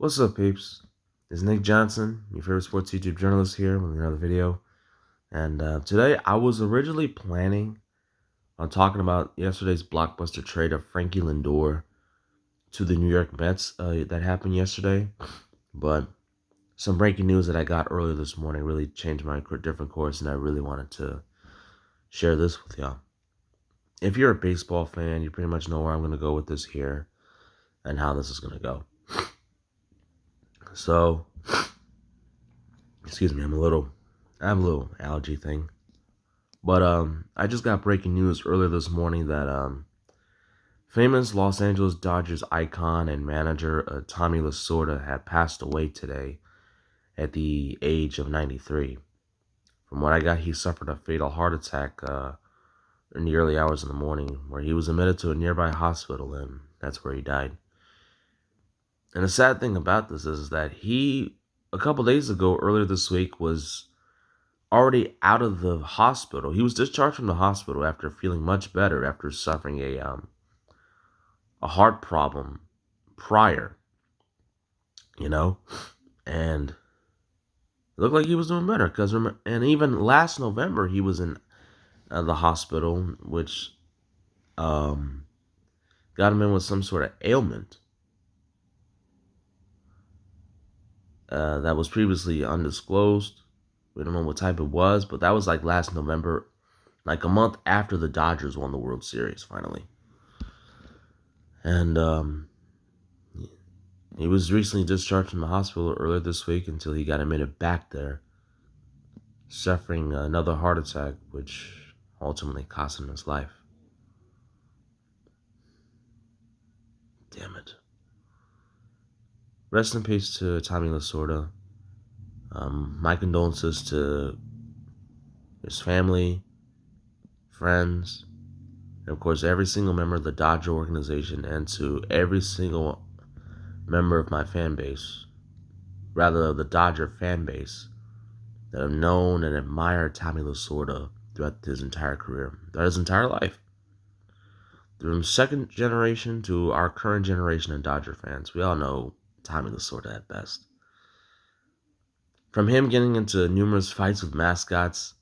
What's up, peeps? It's Nick Johnson, your favorite sports YouTube journalist here with another video. And today, I was originally planning on talking about yesterday's blockbuster trade of Frankie Lindor to the New York Mets that happened yesterday. But some breaking news that I got earlier this morning really changed my different course, and I really wanted to share this with y'all. If you're a baseball fan, you pretty much know where I'm going to go with this here and how this is going to go. So, excuse me, I have a little allergy thing. But I just got breaking news earlier this morning that famous Los Angeles Dodgers icon and manager Tommy Lasorda had passed away today at the age of 93. From what I got, he suffered a fatal heart attack in the early hours of the morning, where he was admitted to a nearby hospital, and that's where he died. And the sad thing about this is that he, a couple days ago, earlier this week, was already out of the hospital. He was discharged from the hospital after feeling much better after suffering a heart problem prior, and it looked like he was doing better and even last November he was in the hospital, which got him in with some sort of ailment that was previously undisclosed. We don't know what type it was, but that was like last November, like a month after the Dodgers won the World Series finally. And he was recently discharged from the hospital earlier this week until he got admitted back there, suffering another heart attack, which ultimately cost him his life. Damn it. Rest in peace to Tommy Lasorda. My condolences to his family, friends, and of course every single member of the Dodger organization, and to every single member of my fan base, rather the Dodger fan base, that have known and admired Tommy Lasorda throughout his entire career, throughout his entire life. From second generation to our current generation of Dodger fans, we all know Tommy Lasorda at best. From him getting into numerous fights with mascots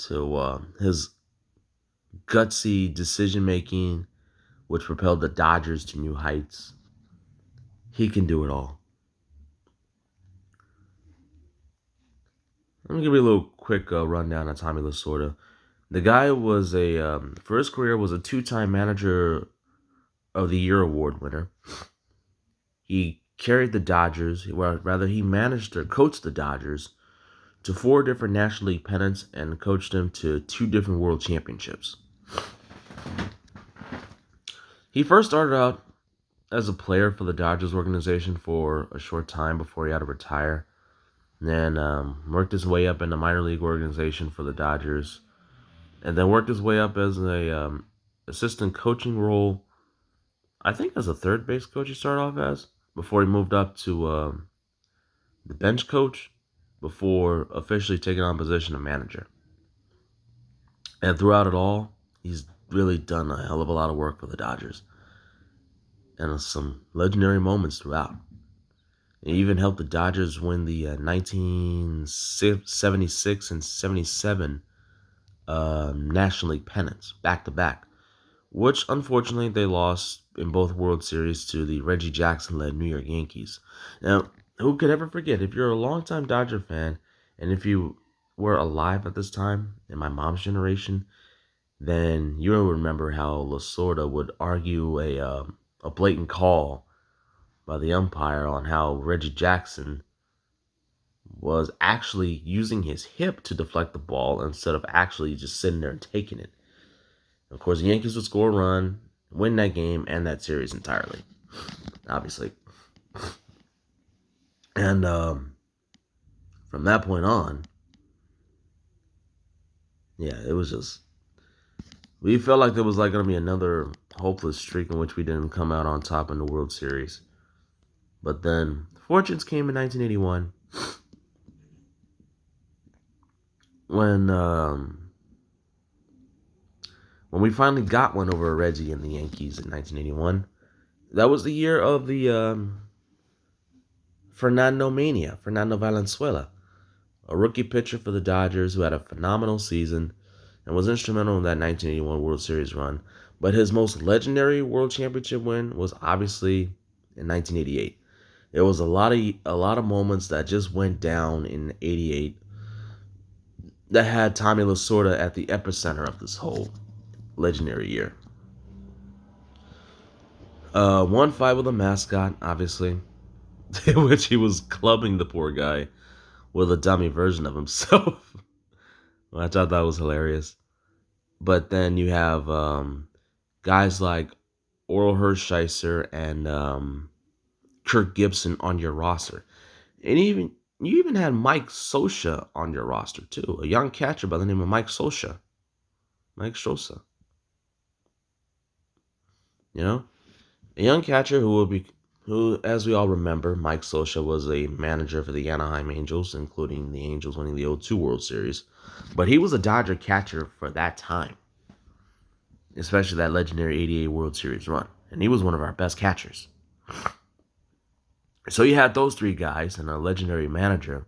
to his gutsy decision-making, which propelled the Dodgers to new heights, he can do it all. Let me give you a little quick rundown on Tommy Lasorda. The guy was for his career, was a two-time Manager of the Year award winner. He carried the Dodgers, he managed or coached the Dodgers to 4 different National League pennants and coached them to 2 different World Championships. He first started out as a player for the Dodgers organization for a short time before he had to retire. And then worked his way up in the minor league organization for the Dodgers, and then worked his way up as a assistant coaching role, I think as a third base coach he started off as, before he moved up to the bench coach, before officially taking on the position of manager. And throughout it all, he's really done a hell of a lot of work for the Dodgers, and some legendary moments throughout. He even helped the Dodgers win the 1976 and 77 National League pennants back-to-back, which unfortunately they lost in both World Series to the Reggie Jackson-led New York Yankees. Now, who could ever forget? If you're a longtime Dodger fan, and if you were alive at this time, in my mom's generation, then you'll remember how Lasorda would argue a blatant call by the umpire on how Reggie Jackson was actually using his hip to deflect the ball instead of actually just sitting there and taking it. Of course, the Yankees would score a run, win that game and that series entirely, obviously. And from that point on, it was just, we felt like there was like going to be another hopeless streak in which we didn't come out on top in the World Series. But then fortunes came in 1981 when we finally got one over Reggie and the Yankees in 1981. That was the year of the Fernando Valenzuela, a rookie pitcher for the Dodgers who had a phenomenal season and was instrumental in that 1981 World Series run. But his most legendary World Championship win was obviously in 1988. There was a lot of moments that just went down in '88 that had Tommy Lasorda at the epicenter of this whole legendary year. One fight with a mascot, obviously, in which he was clubbing the poor guy with a dummy version of himself, which I thought that was hilarious. But then you have guys like Oral Hershiser and Kirk Gibson on your roster, and you even had Mike Scioscia on your roster too, a young catcher by the name of Mike Scioscia. Mike Scioscia, you know, a young catcher who, as we all remember, Mike Scioscia was a manager for the Anaheim Angels, including the Angels winning the '02 World Series. But he was a Dodger catcher for that time, especially that legendary '88 World Series run, and he was one of our best catchers. So you had those three guys and a legendary manager,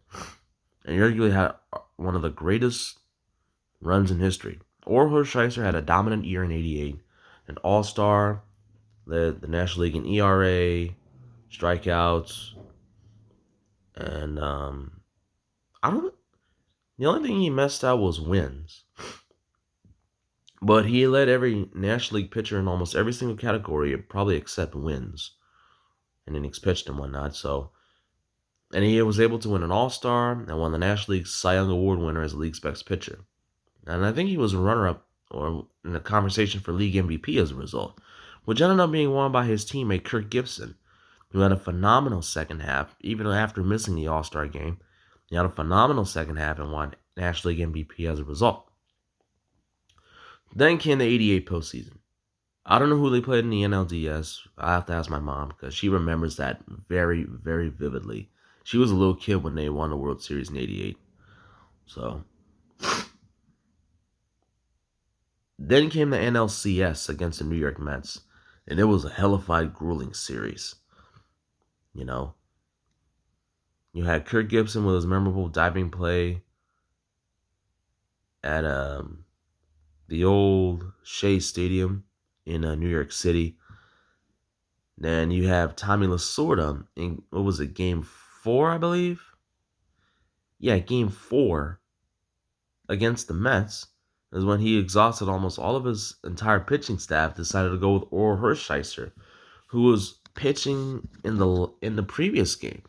and you arguably had one of the greatest runs in history. Orel Hershiser had a dominant year in '88, an All-Star, led the National League in ERA, strikeouts, and I don't. The only thing he messed out was wins, but he led every National League pitcher in almost every single category, probably except wins and innings pitched and whatnot. So, and he was able to win an All-Star and won the National League Cy Young Award winner as the league's best pitcher. And I think he was a runner-up or in the conversation for league MVP as a result, which ended up being won by his teammate Kirk Gibson, who had a phenomenal second half, even after missing the All-Star game. He had a phenomenal second half and won National League MVP as a result. Then came the '88 postseason. I don't know who they played in the NLDS. I have to ask my mom because she remembers that very, very vividly. She was a little kid when they won the World Series in '88. So then came the NLCS against the New York Mets, and it was a hellified, grueling series. You know, you had Kirk Gibson with his memorable diving play at the old Shea Stadium in New York City. Then you have Tommy Lasorda in, what was it, Game 4, I believe? Yeah, Game 4 against the Mets is when he exhausted almost all of his entire pitching staff, decided to go with Orel Hershiser, who was pitching in the previous game,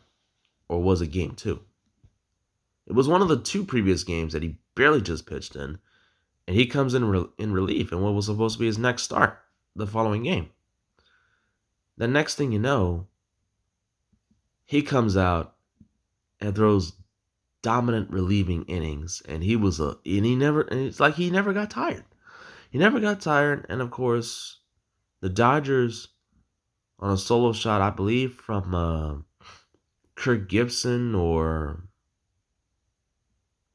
or was it Game 2? It was one of the two previous games that he barely just pitched in, and he comes in relief in what was supposed to be his next start the following game. The next thing you know, he comes out and throws dominant relieving innings, and it's like he never got tired. He never got tired, and of course, the Dodgers on a solo shot, I believe, from Kirk Gibson, or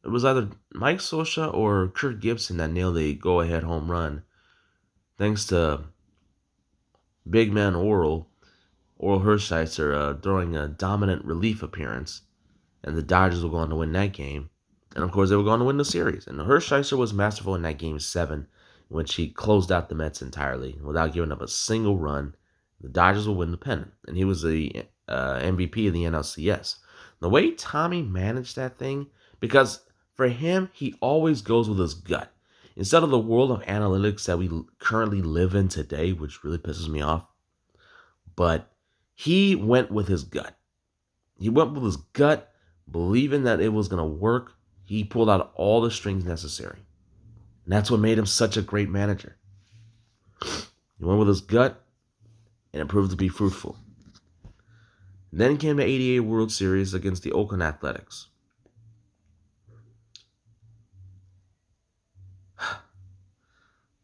it was either Mike Scioscia or Kirk Gibson that nailed a go-ahead home run, thanks to big man Orel Hershiser throwing a dominant relief appearance, and the Dodgers were going to win that game. And of course, they were going to win the series. And Hershiser was masterful in that Game 7, in which he closed out the Mets entirely without giving up a single run. The Dodgers will win the pennant, and he was the MVP of the NLCS. The way Tommy managed that thing, because for him, he always goes with his gut. Instead of the world of analytics that we currently live in today, which really pisses me off, but he went with his gut. He went with his gut, believing that it was going to work. He pulled out all the strings necessary. And that's what made him such a great manager. He went with his gut, and it proved to be fruitful. Then came the '88 World Series against the Oakland Athletics.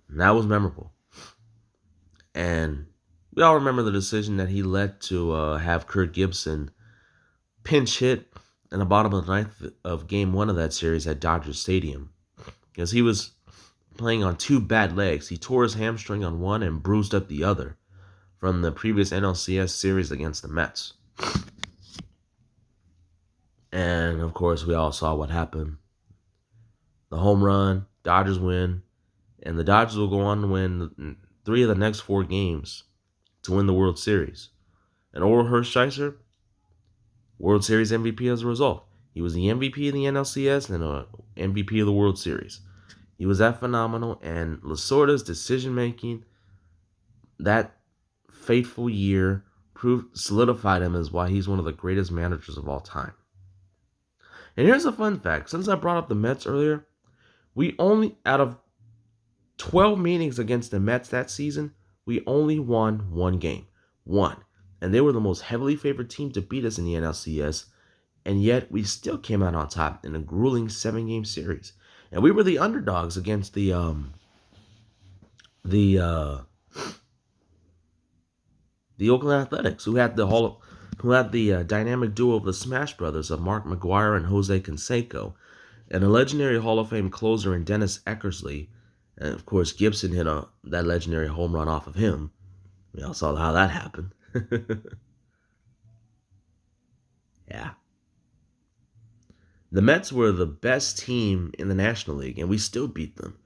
And that was memorable. And we all remember the decision that he led to have Kirk Gibson pinch hit in the bottom of the ninth of Game 1 of that series at Dodger Stadium, because he was playing on two bad legs. He tore his hamstring on one and bruised up the other from the previous NLCS series against the Mets. And of course, we all saw what happened. The home run, Dodgers win, and the Dodgers will go on to win 3 of the next 4 games to win the World Series. And Orel Hershiser, World Series MVP as a result. He was the MVP of the NLCS and an MVP of the World Series. He was that phenomenal, and Lasorda's decision making that fateful year solidified him as why he's one of the greatest managers of all time. And here's a fun fact. Since I brought up the Mets earlier, we only, out of 12 meetings against the Mets that season, we only won 1 game. 1. And they were the most heavily favored team to beat us in the NLCS, and yet we still came out on top in a grueling 7-game series. And we were the underdogs against the Oakland Athletics, who had the dynamic duo of the Smash Brothers of Mark McGwire and Jose Canseco, and a legendary Hall of Fame closer in Dennis Eckersley, and of course Gibson hit that legendary home run off of him. We all saw how that happened. Yeah. The Mets were the best team in the National League, and we still beat them.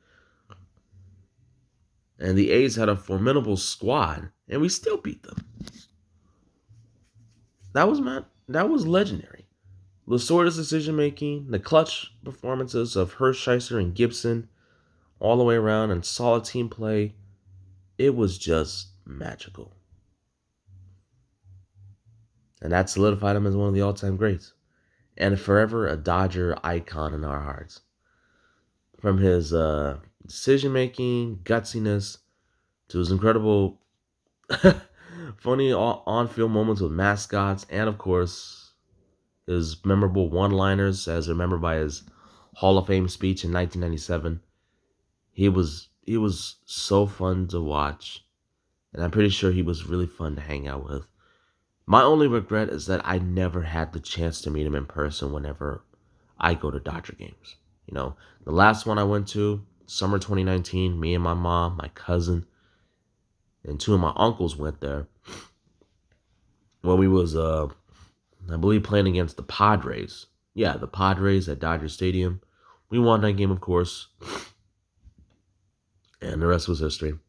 And the A's had a formidable squad, and we still beat them. That was legendary. Lasorda's decision making, the clutch performances of Hershiser and Gibson, all the way around, and solid team play, it was just magical. And that solidified him as one of the all-time greats, and forever a Dodger icon in our hearts. From his decision-making, gutsiness, to his incredible, funny on-field moments with mascots, and of course, his memorable one-liners, as remembered by his Hall of Fame speech in 1997. He was so fun to watch, and I'm pretty sure he was really fun to hang out with. My only regret is that I never had the chance to meet him in person whenever I go to Dodger games. The last one I went to, summer 2019, me and my mom, my cousin, and 2 of my uncles went there when we was, I believe, playing against the Padres. Yeah, the Padres at Dodger Stadium. We won that game, of course, and the rest was history. And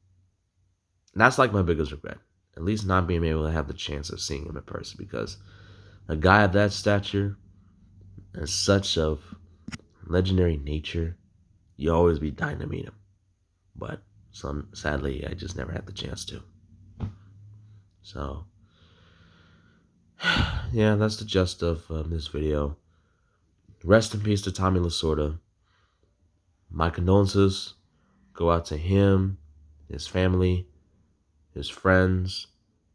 that's like my biggest regret. At least not being able to have the chance of seeing him in person, because a guy of that stature and such of legendary nature, you always be dying to meet him. But sadly, I just never had the chance to. So, yeah, that's the gist of this video. Rest in peace to Tommy Lasorda. My condolences go out to him, his family, his friends,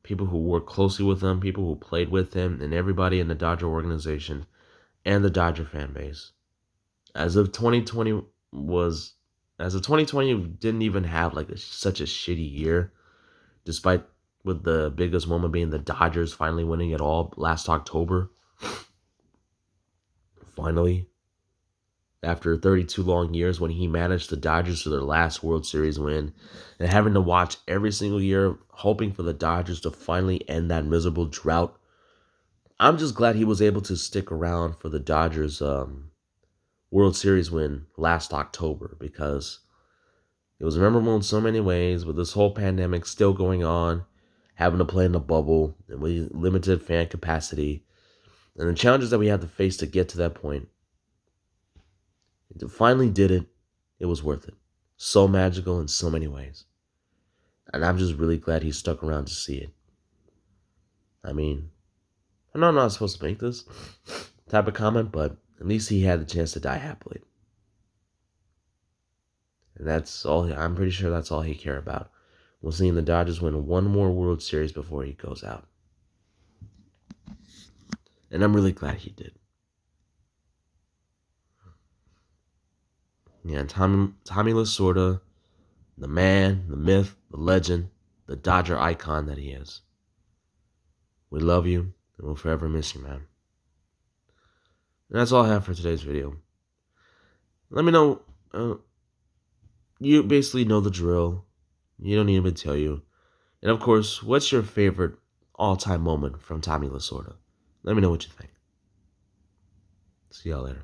people who worked closely with him, people who played with him, and everybody in the Dodger organization and the Dodger fan base. As of 2020, we didn't even have such a shitty year, despite with the biggest moment being the Dodgers finally winning it all last October. Finally, after 32 long years, when he managed the Dodgers to their last World Series win, and having to watch every single year, hoping for the Dodgers to finally end that miserable drought. I'm just glad he was able to stick around for the Dodgers World Series win last October, because it was memorable in so many ways, with this whole pandemic still going on, having to play in a bubble, and with limited fan capacity, and the challenges that we had to face to get to that point. Finally did it. It was worth it. So magical in so many ways. And I'm just really glad he stuck around to see it. I mean, I know I'm not supposed to make this type of comment, but at least he had the chance to die happily. And that's all. I'm pretty sure that's all he cared about, was seeing the Dodgers win 1 more World Series before he goes out. And I'm really glad he did. Yeah, Tommy Lasorda, the man, the myth, the legend, the Dodger icon that he is. We love you, and we'll forever miss you, man. And that's all I have for today's video. Let me know. You basically know the drill. You don't need me to tell you. And of course, what's your favorite all-time moment from Tommy Lasorda? Let me know what you think. See y'all later.